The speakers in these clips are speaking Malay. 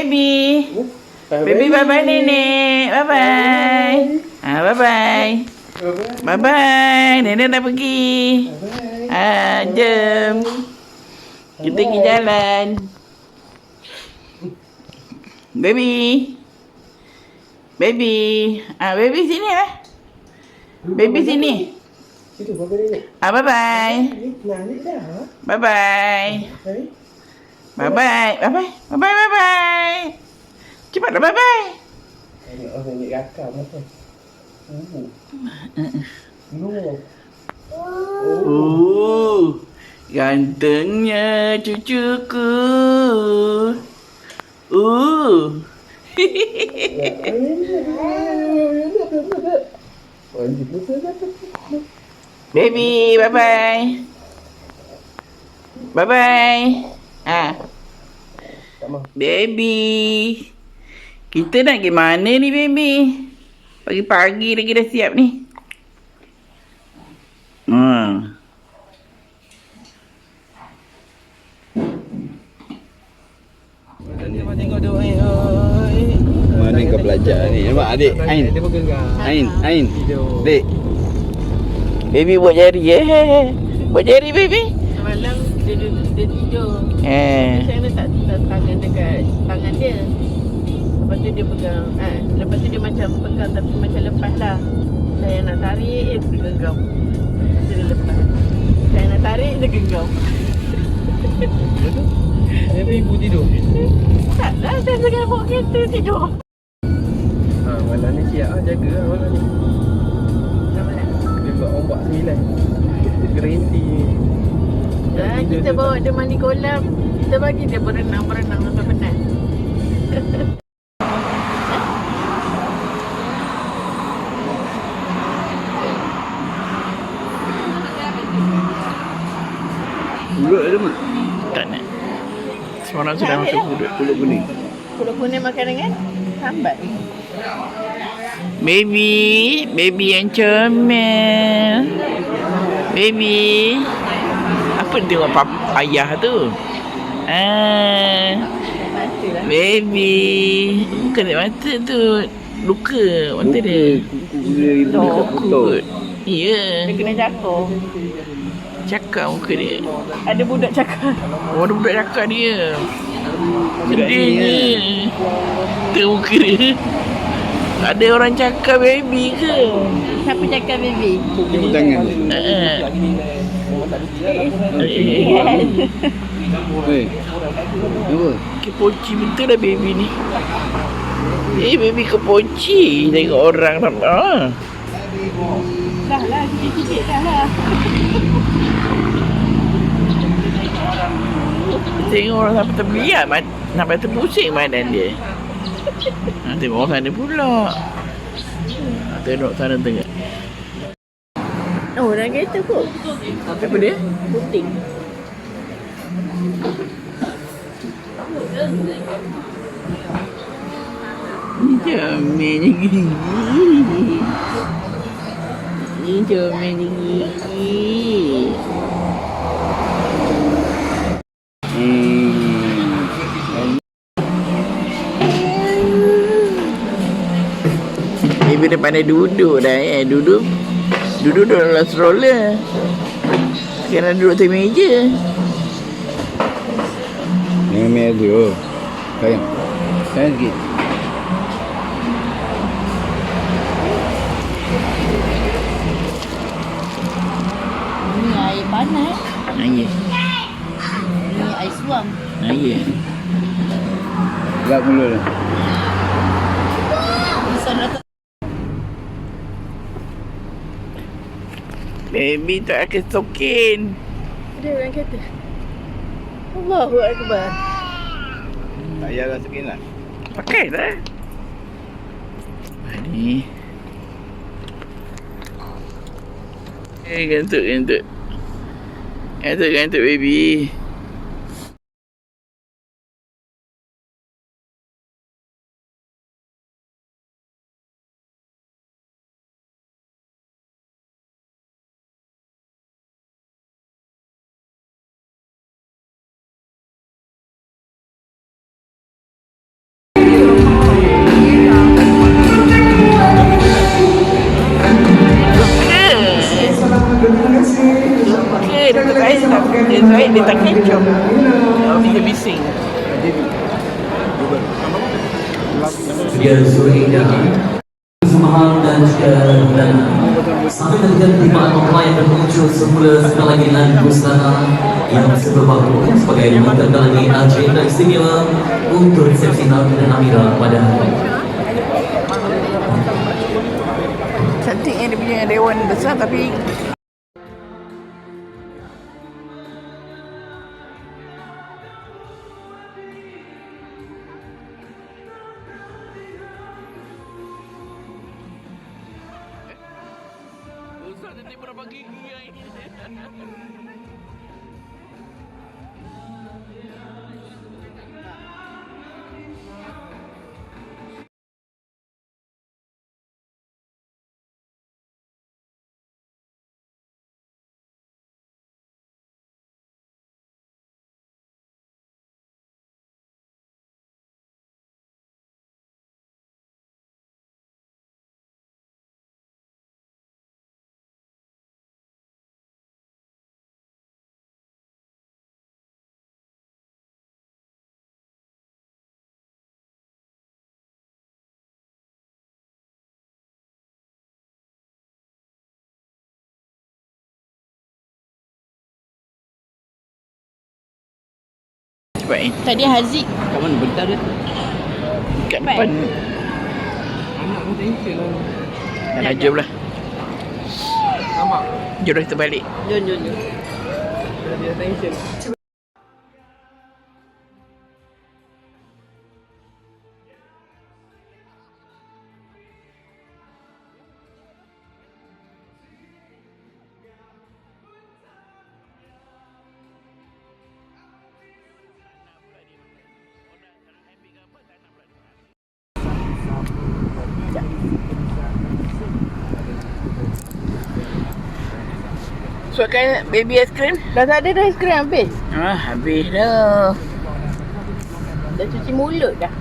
baby. Baby bye-bye nenek. Bye-bye. Bye-bye. Bye-bye. Nenek dah pergi. Jom. Kita pergi jalan. Baby. Baby. Baby sini lah. Baby sini. Bye-bye. Bye-bye. Bye-bye. Bye-bye. Bye-bye. Bye-bye. Cepatlah bye-bye. Gantengnya cucuku. Baby, bye-bye. Bye-bye. Baby. Kita nak pergi mana ni, baby? Pagi-pagi lagi dah siap ni. Tengok dia. Mana kau belajar ni? Nampak adik? Ain. Dek. Baby buat jari. Buat jari, baby. Malam dia tidur. Saya letak tangan dekat tangan dia. Lepas tu dia pegang. Lepas tu dia macam pegang tapi macam lepas lah. Saya nak tarik, dia genggam. Dia lepas. Saya nak tarik, dia genggam. Tapi ibu tidur. Tak lah, saya tengah bawa kereta tidur. Malam ni siap lah, jaga lah malam ni. Dia buat ombak 9. Garanti. Kita bawa dia mandi kolam. Kita bagi dia berenang sampai penat. Pulut ada mak? Tak nak. Seorang sudah makan pulut kuning. Pulut kuning makan dengan sambal. Baby yang comel. Baby. Apa dia tengok ayah tu? Baby. Bukan dia mata tu. Luka mata dia. Luka. Ya. Dia kena cakar. Cakar muka dia. Ada budak cakar. Ada budak cakar dia. Gedenya. Tengok muka dia. Ada orang cakar baby ke? Siapa cakar baby? Tepuk tangan. Hei. Apa? Kepoci betul lah baby ni. Baby kepoci. Tengok orang nampak. Dah lah, sikit-sikit dah lah. Tengok orang sampai terbiak. Sampai terpusing badan dia. Tengok orang sana pula. Tengok sana tengok. Oh, dah kereta kot. Apa dia? Puting. Comelnya gigi. Ini comelnya gigi. Baby dah pandai duduk dah Duduk dalam stroller. Sekarang duduk atas meja. Yang meja. Sayang sikit. Ni air panas. Ya. Ni air suam. Ya. Gelap mulut dah. Baby tak akan sokin. Dia orang kata Allahu Akbar. Tak payahlah sikit lah. Pakai lah. Ni. Gantuk baby. dia suri indah Semahan dan juga Dana. Sampai terjadi lima orang yang bermuncul semula sekali lagi dengan busana yang berbaru sebagai menentukan lagi agenda istimewa untuk resepsi Nabi dan Amira pada hari ini. Cantiknya dia punya dewan besar tapi nanti berapa gigi yang ini? Cepat ni. Tadi Haziq. Kat mana bentar dia? Kat depan. Anak pun tension lah. Dah jom lah. Nampak? Jom dah kita balik. Jom. Dia tension. So kan baby ice cream? Dah tak ada dah aiskrim habis. Habis dah. Dah cuci mulut dah.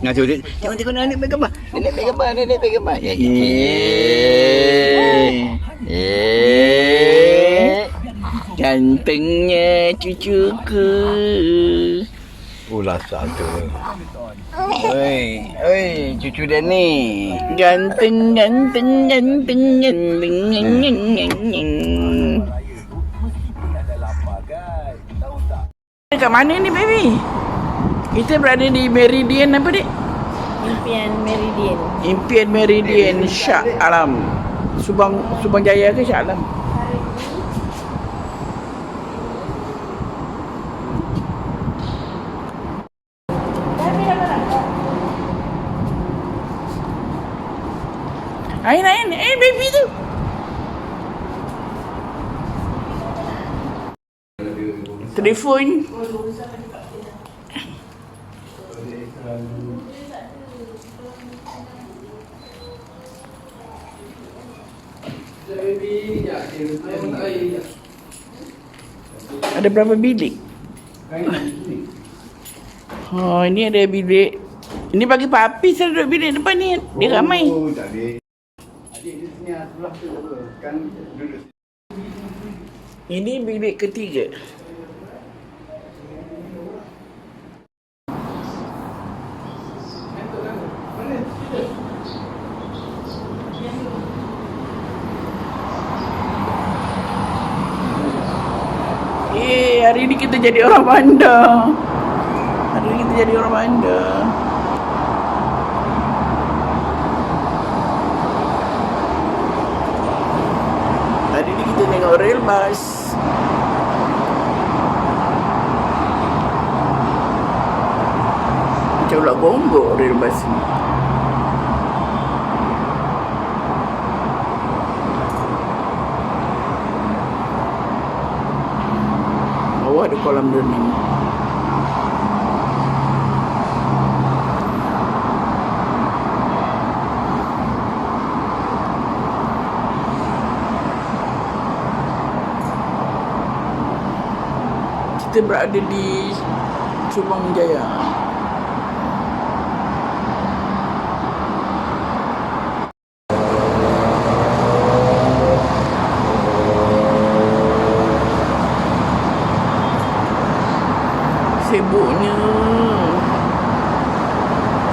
Ngacu dia. Tengok nenek pegang gambar. Nenek pegang gambar. Gantengnya cucuku. Ulah satu. Oi, cucu dia ni. Ganteng. Kat mana ni baby? Kita berada di Meridian apa dik? Impian Meridian Shah Alam. Subang Jaya ke Shah Alam? Ain, baby tu. Telefon. Ada berapa bilik? Oh, ini ada bilik. Ini bagi Pak Hafiz ada duduk bilik depan ni. Dia ramai. Oh, tak ada. Adik di sini sebelah tu kan duduk. Ini bilik ketiga. Hari ni kita jadi orang bandar. Hari ni kita tengok rail bus. Macam ulat bonggok rail bus ni. Bawah ada kolam renang. kita berada di Subang Jaya.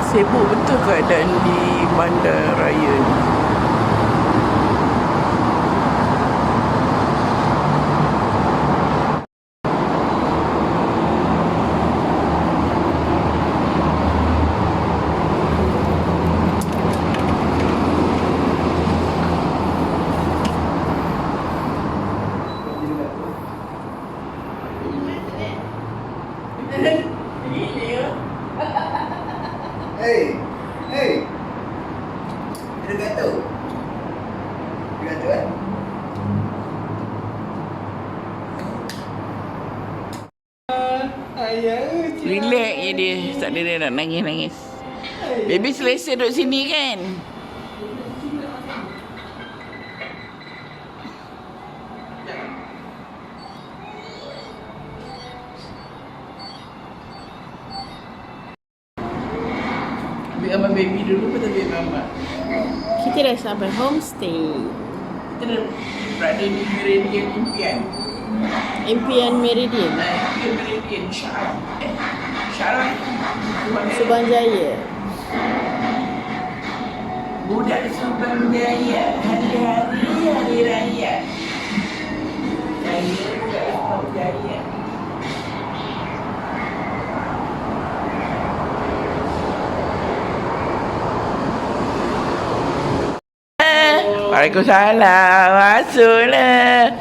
Sibuk betul keadaan di bandar raya ni. Hey, hey. Dia kata. Dia kata kan? Relax je dia. Tak ada dia nak nangis-nangis. Baby selesa duduk sini kan? Ambil gambar baby dulu, betul ambil gambar. Kita dah sampai homestay. Kita dah berada di Meridian Impian. Impian Meridian, Impian Meridian Syarah. Syarah Subang Jaya. Budak Subang Jaya, hari-hari hari raya. Saya budak Subang Jaya. Waalaikumsalam. Masuklah.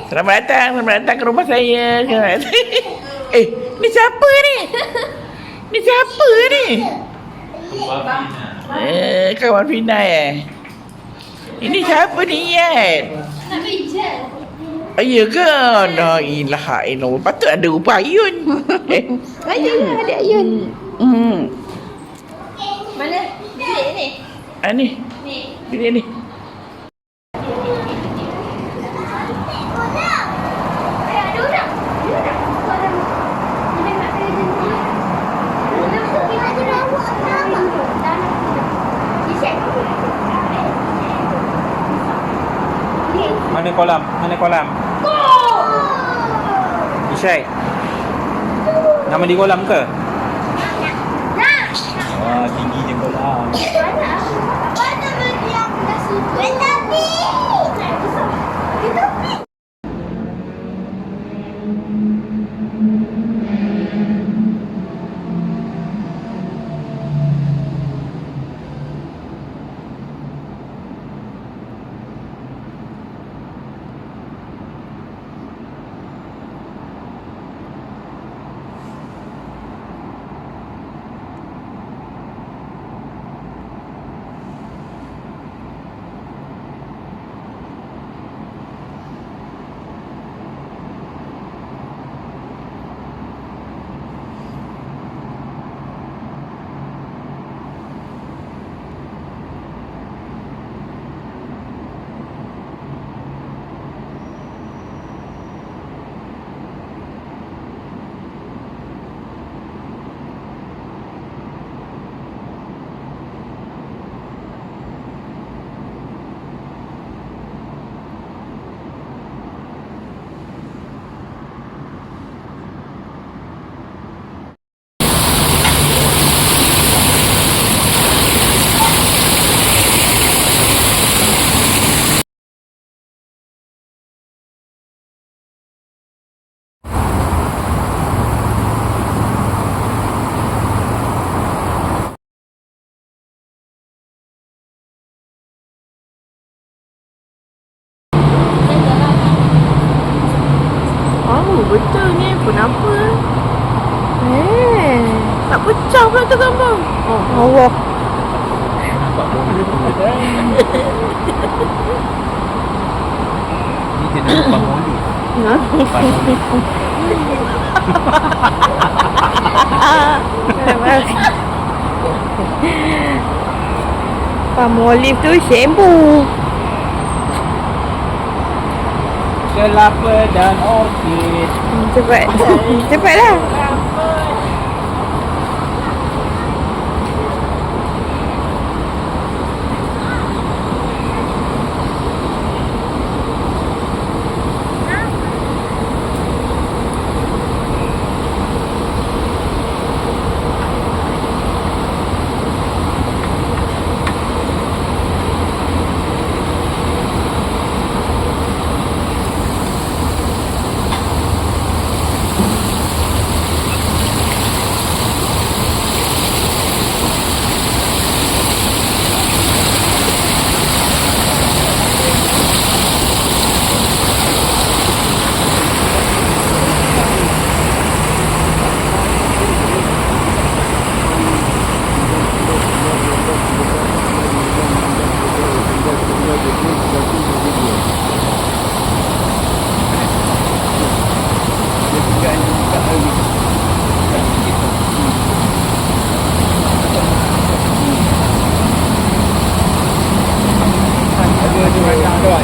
Selamat datang ke rumah saya. Ni siapa ni? Ni siapa ni? Kawan Fina Ini siapa ni Yan? Nak bijak. Ya ke? La ilaha illallah. Patut ada rupa Ayun. Ada Ayun. Mana? Bilik ni. Ni. Ni. Bilik ni. Mana kolam? Mana kolam? Isyai. Nama di kolam ke? Wah, tinggi je kolam. Apa nama dia yang dah suka? Tapi. Betul ni pun apa? Tak pecah pula tu gambar. Oh, Allah. Ni kena Bang Oli. Palm olive tu shampoo. Kelapa dan orchid. Cepat. Cepatlah.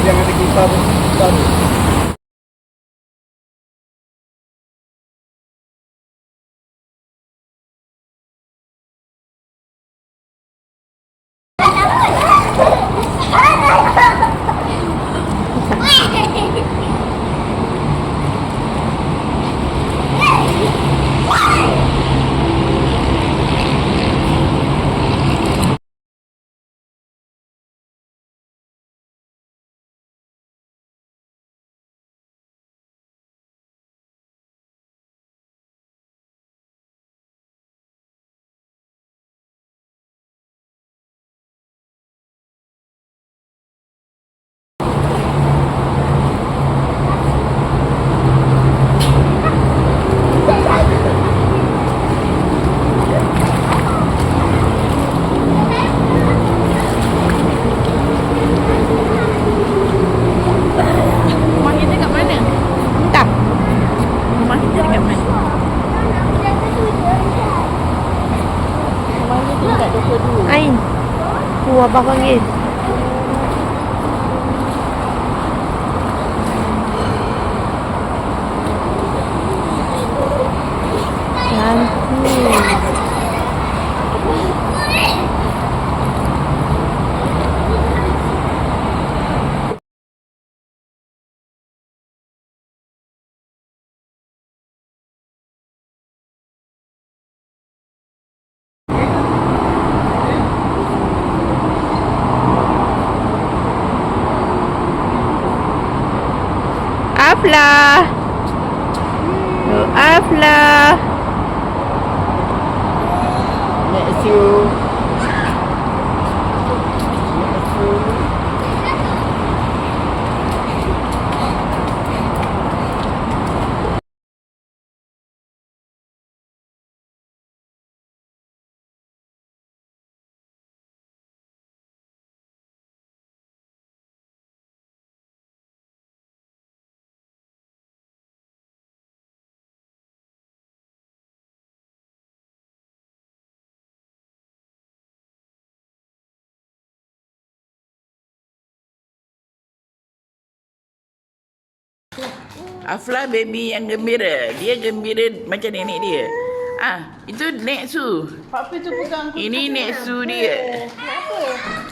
Jangan ada kita baru. Rumah kita kat mana? Entah. Rumah kita dekat mana? Rumah kita dekat 22. Ain. Tu abang panggil. Cantik. Aflah. Aflah. Next you. Afla baby yang gembira. Dia gembira macam nenek dia. Itu Nek Su. Papi tu pegang. Ini Nek Su dia. Kenapa?